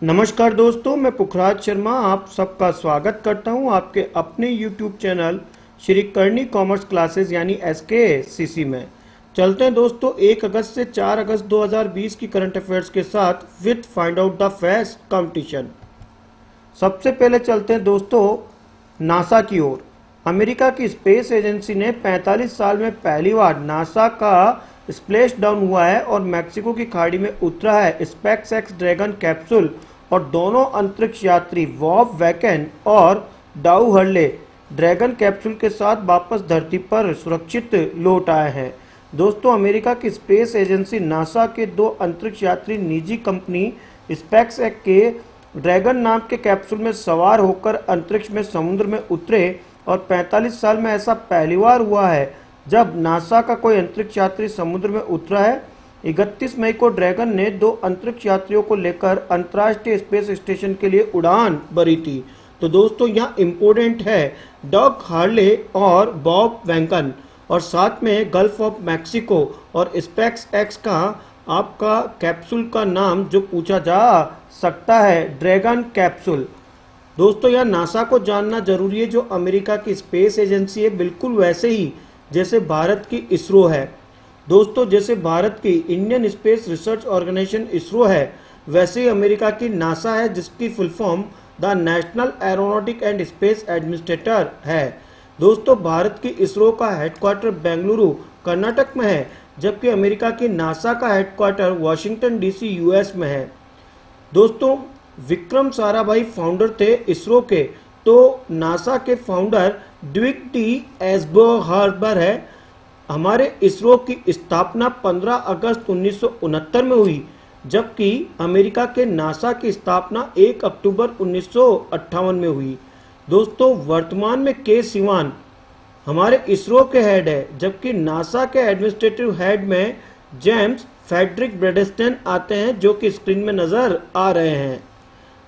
नमस्कार दोस्तों, मैं पुखराज शर्मा आप सबका स्वागत करता हूं आपके अपने YouTube चैनल श्री करनी कॉमर्स क्लासेस यानी SKCC में। चलते हैं दोस्तों 1 अगस्त से 4 अगस्त 2020 की करंट अफेयर्स के साथ with find out the facts competition. सबसे पहले चलते हैं दोस्तों नासा की ओर। अमेरिका की स्पेस एजेंसी ने 45 साल में पहली बार नासा का स्प्लैश डाउन हुआ है और मैक्सिको की खाड़ी में उतरा है स्पेसएक्स ड्रैगन कैप्सूल और दोनों अंतरिक्ष यात्री बॉब वैकन और डाउ हर्ले ड्रैगन कैप्सूल के साथ वापस धरती पर सुरक्षित लौट आए हैं। दोस्तों अमेरिका की स्पेस एजेंसी नासा के 2 अंतरिक्ष यात्री निजी कंपनी स्पेसएक्स के ड्रैगन नाम के कैप्सूल में सवार होकर अंतरिक्ष में समुद्र में उतरे और 45 साल में ऐसा पहली बार हुआ है जब नासा का कोई अंतरिक्ष यात्री समुद्र में उतरा है। 31 मई को ड्रैगन ने 2 अंतरिक्ष यात्रियों को लेकर अंतर्राष्ट्रीय स्पेस स्टेशन के लिए उड़ान भरी थी। तो दोस्तों यहाँ इम्पोर्टेंट है डॉग हार्ले और बॉब वैंकन और साथ में गल्फ ऑफ मैक्सिको और स्पेस एक्स का आपका कैप्सूल का नाम जो पूछा जा सकता है ड्रैगन कैप्सूल। दोस्तों यह नासा को जानना जरूरी है जो अमेरिका की स्पेस एजेंसी है, बिल्कुल वैसे ही जैसे भारत की इसरो है। दोस्तों जैसे भारत की Indian space research organisation ISRO है वैसे ही अमेरिका की नासा है जिसकी full form the national aeronautic and space administrator है। दोस्तों भारत की इसरो का हेडक्वार्टर बेंगलुरु कर्नाटक में है जबकि अमेरिका की नासा का हेडक्वार्टर वॉशिंगटन डीसी यूएस में है। दोस्तों विक्रम साराभाई फाउंडर थे इसरो के, तो नासा के फाउंडर ड्विग टी एस्बोहर्बर है। हमारे इसरो की स्थापना 15 अगस्त 1969 में हुई जबकि अमेरिका के नासा की स्थापना 1 अक्टूबर 1958 में हुई। दोस्तों वर्तमान में के सिवान हमारे इसरो के हेड है जबकि नासा के एडमिनिस्ट्रेटिव हेड में जेम्स फेडरिक ब्रेडेस्टन आते हैं जो कि स्क्रीन में नजर आ रहे हैं।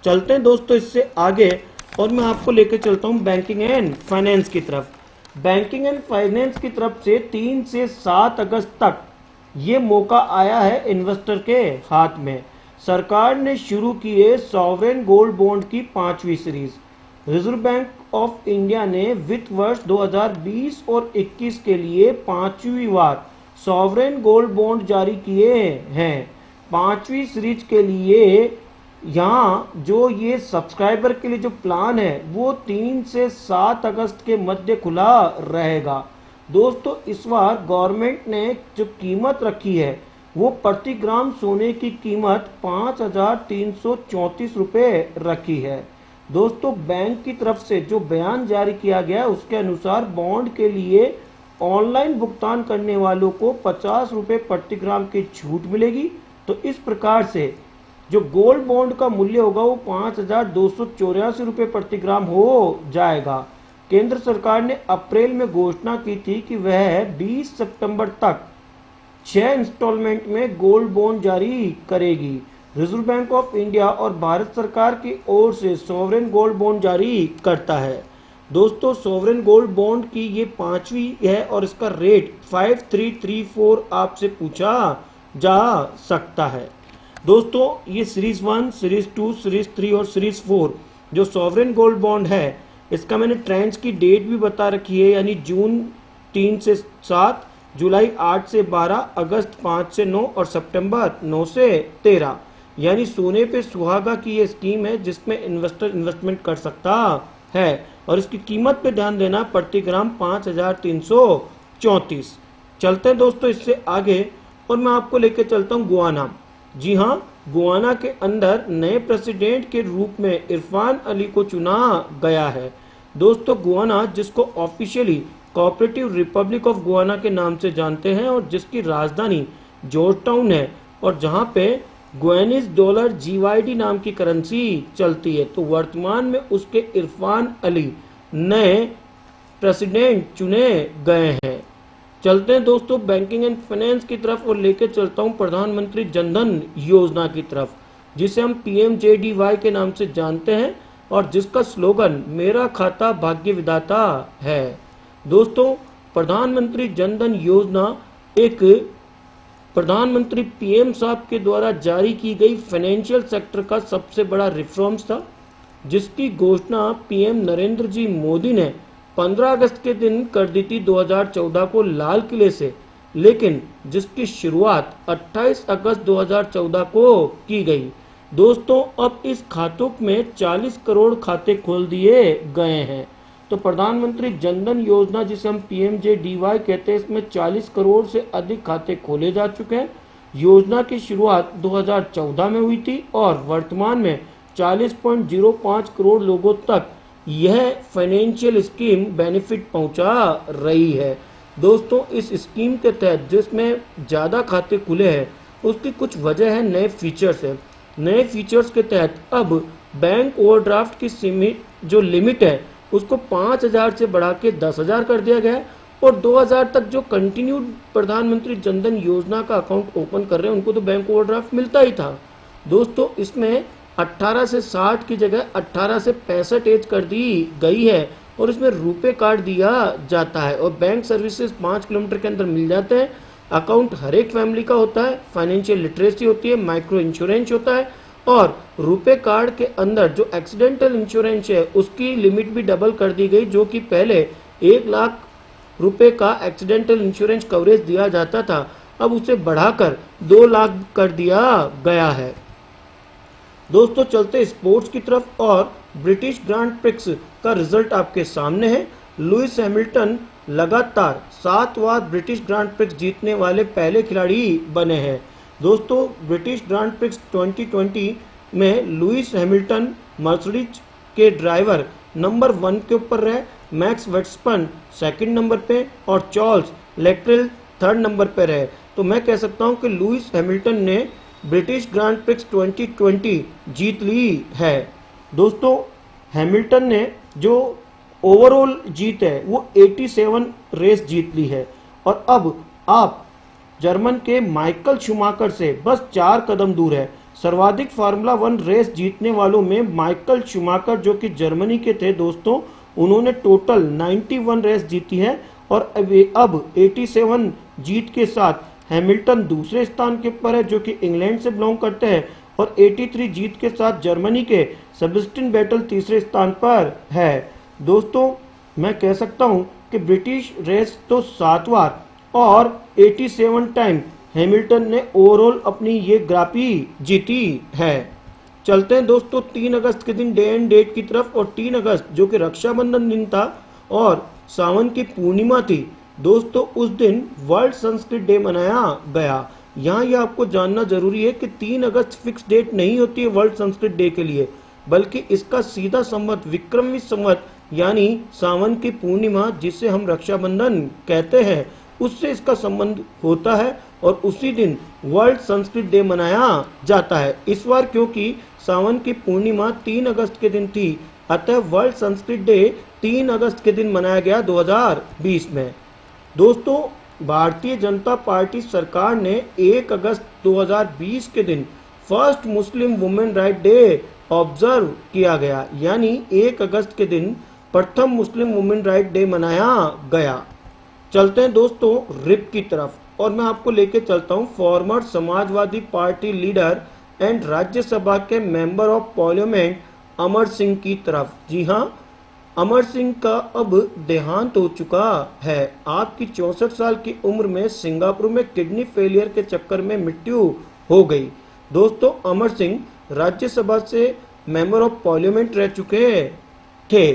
चलते हैं दोस्तों इससे आगे और मैं आपको लेकर चलता हूं बैंकिंग एंड फाइनेंस की तरफ। बैंकिंग एंड फाइनेंस की तरफ से 3 से 7 अगस्त तक ये मौका आया है इन्वेस्टर के हाथ में। सरकार ने शुरू किए सॉवरेन गोल्ड बॉन्ड की 5वीं series. Reserve bank of India ने वित्त वर्ष 2020 और 21 के लिए 5वीं बार सॉवरेन गोल्ड बॉन्ड जारी किए हैं। 5वीं सीरीज के लिए यहाँ जो ये सब्सक्राइबर के लिए जो प्लान है वो 3 से 7 अगस्त के मध्य खुला रहेगा। दोस्तों इस बार गवर्नमेंट ने जो कीमत रखी है वो प्रति ग्राम सोने की कीमत 5,334 रुपये रखी है। दोस्तों बैंक की तरफ से जो बयान जारी किया गया है उसके अनुसार बॉन्ड के लिए ऑनलाइन भुगतान करने वालों को 50 रुपये प्रति ग्राम की छूट मिलेगी। तो इस प्रकार से जो गोल्ड बॉन्ड का मूल्य होगा वो 5,284 रुपये प्रति ग्राम हो जाएगा। केंद्र सरकार ने अप्रैल में घोषणा की थी कि वह 20 सितंबर तक 6 इंस्टॉलमेंट में गोल्ड बॉन्ड जारी करेगी। रिजर्व बैंक ऑफ इंडिया और भारत सरकार की ओर से सॉवरेन गोल्ड बॉन्ड जारी करता है। दोस्तों सॉवरेन गोल्ड बॉन्ड की ये 5वीं है और इसका रेट 5334 आपसे पूछा जा सकता है। दोस्तों ये सीरीज 1, सीरीज 2, सीरीज 3 और सीरीज 4 जो सॉवरेन गोल्ड बॉन्ड है इसका मैंने ट्रेंड्स की डेट भी बता रखी है, यानी जून 3 से 7, जुलाई 8 से 12, अगस्त 5 से 9 और सितंबर 9 से 13। यानी सोने पे सुहागा की ये स्कीम है जिसमें इन्वेस्टर इन्वेस्टमेंट कर सकता है और इसकी कीमत पे ध्यान देना प्रति ग्राम 5,334। चलते हैं दोस्तों इससे आगे और मैं आपको लेके चलता हूँ गुआना। जी हाँ, गुआना के अंदर नए प्रेसिडेंट के रूप में इरफान अली को चुना गया है। दोस्तों गुआना जिसको officially cooperative Republic of Guana के नाम से जानते हैं और जिसकी राजधानी जॉर्ज टाउन है और जहां पे गुआनीज डॉलर GYD नाम की करेंसी चलती है, तो वर्तमान में उसके इरफान अली नए प्रेसिडेंट चुने गए हैं। चलते हैं दोस्तों बैंकिंग एंड फाइनेंस की तरफ और लेके चलता हूं प्रधानमंत्री जनधन योजना की तरफ जिसे हम PMJDY के नाम से जानते हैं और जिसका स्लोगन मेरा खाता भाग्य विधाता है। दोस्तों प्रधानमंत्री जनधन योजना एक प्रधानमंत्री पीएम साहब के द्वारा जारी की गई फाइनेंशियल सेक्टर का सबसे बड़ा रिफॉर्म्स था, जिसकी घोषणा पीएम नरेंद्र जी मोदी ने 15 अगस्त के दिन कर दी थी 2014 को लाल किले से, लेकिन जिसकी शुरुआत 28 अगस्त 2014 को की गई। दोस्तों, अब इस खातों में 40 करोड़ खाते खोल दिए गए हैं। तो प्रधानमंत्री जनधन योजना, जिसे हम PMJDY कहते हैं, इसमें 40 करोड़ से अधिक खाते खोले जा चुके हैं। योजना की शुरुआत 2014 में हुई थी और वर्तमान में 40.05 करोड़ लोगों तक यह फाइनेंशियल स्कीम बेनिफिट पहुंचा रही है। दोस्तों, इस स्कीम के तहत जिसमें ज़्यादा खाते खुले हैं उसकी कुछ वजह है, नए फीचर्स है। नए फीचर्स के तहत अब बैंक ओवरड्राफ्ट की सीमित जो लिमिट है उसको 5,000 से बढ़ा के 10,000 कर दिया गया है और 2,000 तक जो कंटिन्यूड प्रधानमंत्री जनधन योजना का अकाउंट ओपन कर रहे हैं उनको तो बैंक ओवरड्राफ्ट मिलता ही था। दोस्तों, इसमें 18 से 60 की जगह 18 से 65 एज कर दी गई है और इसमें रुपए कार्ड दिया जाता है और बैंक सर्विसेज 5 किलोमीटर के अंदर मिल जाते हैं। अकाउंट हर एक फैमिली का होता है, फाइनेंशियल लिटरेसी होती है, माइक्रो इंश्योरेंस होता है और रुपए कार्ड के अंदर जो एक्सीडेंटल इंश्योरेंस है उसकी लिमिट भी डबल कर दी गई। जो कि पहले 1 लाख रुपए का एक्सीडेंटल इंश्योरेंस कवरेज दिया जाता था, अब उसे बढ़ाकर 2 लाख कर दिया गया है। दोस्तों, चलते स्पोर्ट्स की तरफ और ब्रिटिश ग्रांड प्रिक्स का रिजल्ट आपके सामने है। लुइस हैमिल्टन लगातार 7 बार ब्रिटिश ग्रांड प्रिक्स जीतने वाले पहले खिलाड़ी बने हैं। दोस्तों, ब्रिटिश ग्रांड प्रिक्स 2020 में लुइस हैमिल्टन मर्सिडीज के ड्राइवर नंबर 1 के ऊपर रहे, मैक्स वर्स्टेपन सेकंड नंबर पे और चार्ल्स लेक्लेर थर्ड नंबर पे रहे। तो मैं कह सकता हूं कि लुइस हैमिल्टन ने ब्रिटिश ग्रांड प्रिक्स 2020 जीत ली है। दोस्तों, हैमिल्टन ने जो ओवरऑल जीत है वो 87 रेस जीत ली है और अब आप जर्मन के माइकल शूमाकर से बस 4 कदम दूर है। सर्वाधिक फार्मूला 1 रेस जीतने वालों में माइकल शूमाकर, जो कि जर्मनी के थे दोस्तों, उन्होंने टोटल 91 रेस जीती है और अब 87 जीत के साथ हैमिल्टन दूसरे स्थान के ऊपर है, जो कि इंग्लैंड से बिलोंग करते हैं और 83 जीत के साथ जर्मनी के सेबेस्टियन वेटेल तीसरे स्थान पर है। दोस्तों, मैं कह सकता हूं कि ब्रिटिश रेस तो 7 बार और 87 टाइम हैमिल्टन ने ओवरऑल अपनी ये ग्रापी जीती है। चलते हैं दोस्तों 3 अगस्त के दिन डे एंड डेट की तरफ। और 3 अगस्त जो कि रक्षाबंधन दिन था और सावन की पूर्णिमा थी। दोस्तों, उस दिन वर्ल्ड संस्कृत डे मनाया गया। यहाँ यह आपको जानना जरूरी है कि 3 अगस्त फिक्स डेट नहीं होती है वर्ल्ड संस्कृत डे के लिए, बल्कि इसका सीधा संबंध विक्रमी संवत यानी सावन की पूर्णिमा, जिसे हम रक्षाबंधन कहते हैं, उससे इसका संबंध होता है और उसी दिन वर्ल्ड संस्कृत डे मनाया जाता है। इस बार क्योंकि सावन की पूर्णिमा 3 अगस्त के दिन थी, अतः वर्ल्ड संस्कृत डे 3 अगस्त के दिन मनाया गया 2020 में। दोस्तों, भारतीय जनता पार्टी सरकार ने 1 अगस्त 2020 के दिन first Muslim women right day observe किया गया, यानी 1 अगस्त के दिन प्रथम मुस्लिम वुमेन राइट डे मनाया गया। चलते हैं दोस्तों रिप की तरफ और मैं आपको लेके चलता हूं farmer Samajwadi party leader and Rajya Sabha के member of parliament Amar Singh की तरफ। जी हां, अमर सिंह का अब देहांत हो चुका है। आपकी 64 साल की उम्र में सिंगापुर में किडनी फेलियर के चक्कर में मृत्यु हो गई। दोस्तों, अमर सिंह राज्यसभा से मेंबर ऑफ पार्लियामेंट रह चुके थे।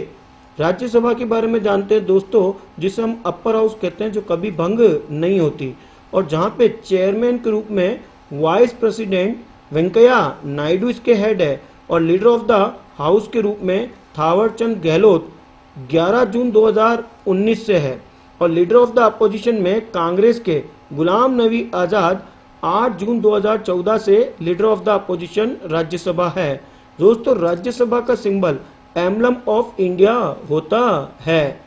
राज्यसभा के बारे में जानते हैं दोस्तों, जिसे हम अपर हाउस कहते हैं, जो कभी भंग नहीं होती और जहां पे चेयरमैन के रूप में वाइस प्रेसिडेंट वेंकैया नायडू इसके हेड है और लीडर ऑफ द हाउस के रूप में थावरचंद गहलोत 11 जून 2019 से है और लीडर ऑफ द अपोजिशन में कांग्रेस के गुलाम नबी आजाद 8 जून 2014 से leader of the opposition Rajya Sabha है। दोस्तों, राज्यसभा का सिंबल एम्बलम ऑफ इंडिया होता है।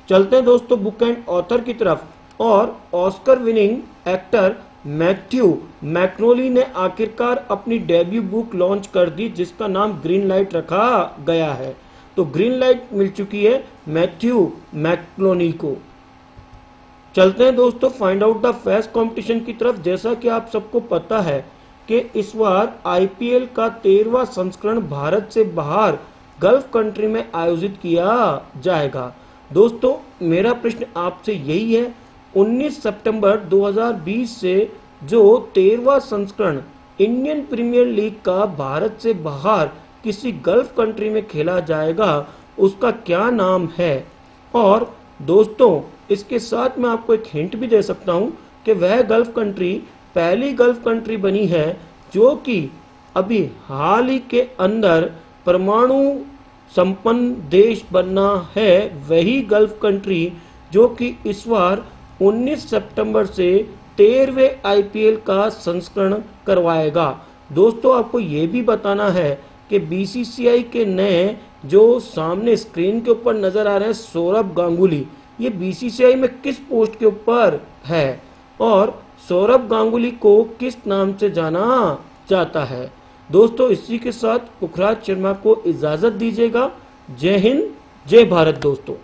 चलते हैं दोस्तों बुक एंड ऑथर की तरफ और ऑस्कर विनिंग एक्टर मैथ्यू मैकनोली ने आखिरकार अपनी डेब्यू बुक लॉन्च कर दी, जिसका नाम ग्रीन लाइट रखा गया है। तो ग्रीन लाइट मिल चुकी है मैथ्यू मैकनोली को। चलते हैं दोस्तों find out the facts competition की तरफ। जैसा कि आप सबको पता है कि इस बार आईपीएल का 13वां संस्करण भारत से बाहर गल्फ कंट्री में आयोजित किया जाएगा। दोस्तों मेरा प्रश्न आपसे यही है, 19 सितंबर 2020 से जो 13वां संस्करण इंडियन प्रीमियर लीग का भारत से बाहर किसी गल्फ कंट्री में खेला जाएगा उसका क्या नाम है। और दोस्तों इसके साथ मैं आपको एक हिंट भी दे सकता हूं कि वह गल्फ कंट्री पहली गल्फ कंट्री बनी है जो कि अभी हाल ही के अंदर परमाणु संपन्न देश बनना है। वही गल्फ कंट्री जो कि इस बार 19 सितंबर से 13वें आईपीएल का संस्करण करवाएगा। दोस्तों आपको ये भी बताना है कि बीसीसीआई के नए जो सामने स्क्रीन के ऊपर नजर आ रहे हैं सौरभ गांगुली, ये बीसीसीआई में किस पोस्ट के ऊपर है और सौरभ गांगुली को किस नाम से जाना जाता है। दोस्तों इसी के साथ पुखराज शर्मा को इजाजत दीजिएगा। जय हिंद, जय भारत दोस्तों।